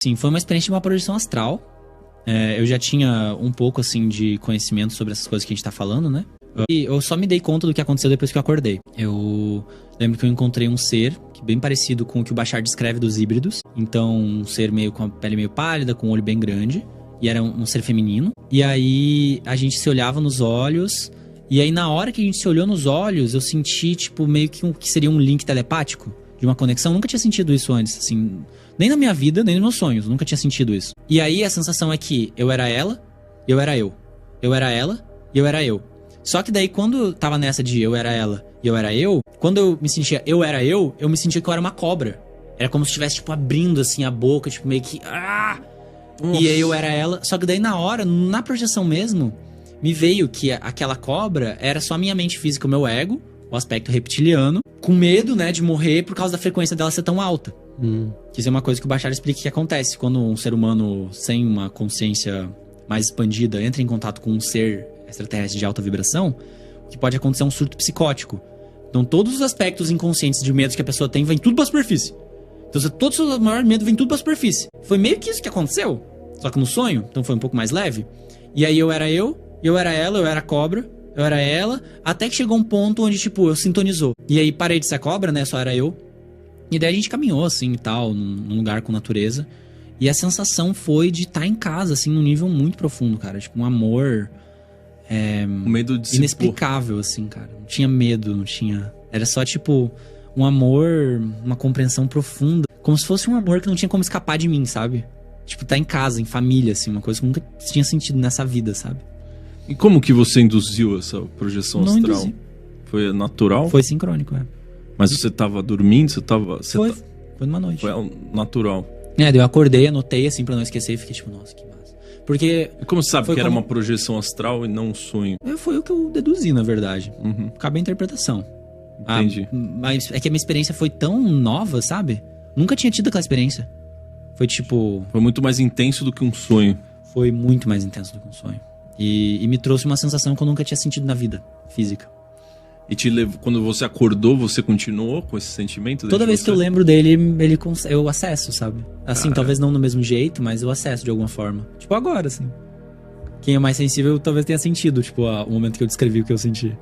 Sim, foi uma experiência de uma projeção astral. Eu já tinha um pouco, assim, de conhecimento sobre essas coisas que a gente tá falando, né? E eu só me dei conta do que aconteceu depois que eu acordei. Eu lembro que eu encontrei um ser bem parecido com o que o Bashar descreve dos híbridos. Então, um ser meio com a pele meio pálida, com um olho bem grande. E era um ser feminino. E aí, a gente se olhava nos olhos. E aí, na hora que a gente se olhou nos olhos, eu senti, tipo, meio que seria um link telepático. De uma conexão. Eu nunca tinha sentido isso antes, assim. Nem na minha vida, nem nos meus sonhos. Nunca tinha sentido isso. E aí, a sensação é que eu era ela, eu era eu. Eu era ela, e eu era eu. Só que daí, quando tava nessa de eu era ela e eu era eu, quando eu me sentia eu era eu me sentia que eu era uma cobra. Era como se estivesse, tipo, abrindo, assim, a boca, tipo, meio que... E aí eu era ela. Só que daí, na hora, na projeção mesmo, me veio que aquela cobra era só a minha mente física, o meu ego, o aspecto reptiliano, com medo, né, de morrer por causa da frequência dela ser tão alta. Que isso é uma coisa que o Bashar explica que acontece quando um ser humano sem uma consciência mais expandida entra em contato com um ser extraterrestre de alta vibração, o que pode acontecer é um surto psicótico. Então todos os aspectos inconscientes de medos que a pessoa tem vem tudo pra superfície. Então todo o seu maior medo vem tudo pra superfície. Foi meio que isso que aconteceu, só que no sonho, então foi um pouco mais leve. E aí eu era ela, eu era a cobra, eu era ela, até que chegou um ponto onde, tipo, eu sintonizou. E aí parei de ser a cobra, né, só era eu. E daí a gente caminhou, assim, e tal, num lugar com natureza. E a sensação foi de estar em casa, assim, num nível muito profundo, cara. Tipo, um amor... o medo de inexplicável, assim, cara. Não tinha medo, não tinha... Era só, tipo, um amor, uma compreensão profunda. Como se fosse um amor que não tinha como escapar de mim, sabe? Tipo, tá em casa, em família, assim. Uma coisa que nunca tinha sentido nessa vida, sabe? E como que você induziu essa projeção não astral? Induzi. Foi natural? Foi sincrônico, Mas você tava dormindo? Foi numa noite. Foi natural. Daí eu acordei, anotei, assim, pra não esquecer. E fiquei tipo, nossa, que massa. Porque... E como você sabe que era uma projeção astral e não um sonho? Foi o que eu deduzi, na verdade. Cabe a interpretação. Entendi. Mas é que a minha experiência foi tão nova, sabe? Nunca tinha tido aquela experiência. Foi tipo... Foi muito mais intenso do que um sonho. Foi muito mais intenso do que um sonho. E me trouxe uma sensação que eu nunca tinha sentido na vida física. E te levou, quando você acordou, você continuou com esse sentimento? Toda vez que eu lembro dele, eu acesso, sabe? Assim, talvez não no mesmo jeito, mas eu acesso de alguma forma. Tipo agora, assim. Quem é mais sensível talvez tenha sentido, tipo, o momento que eu descrevi o que eu senti.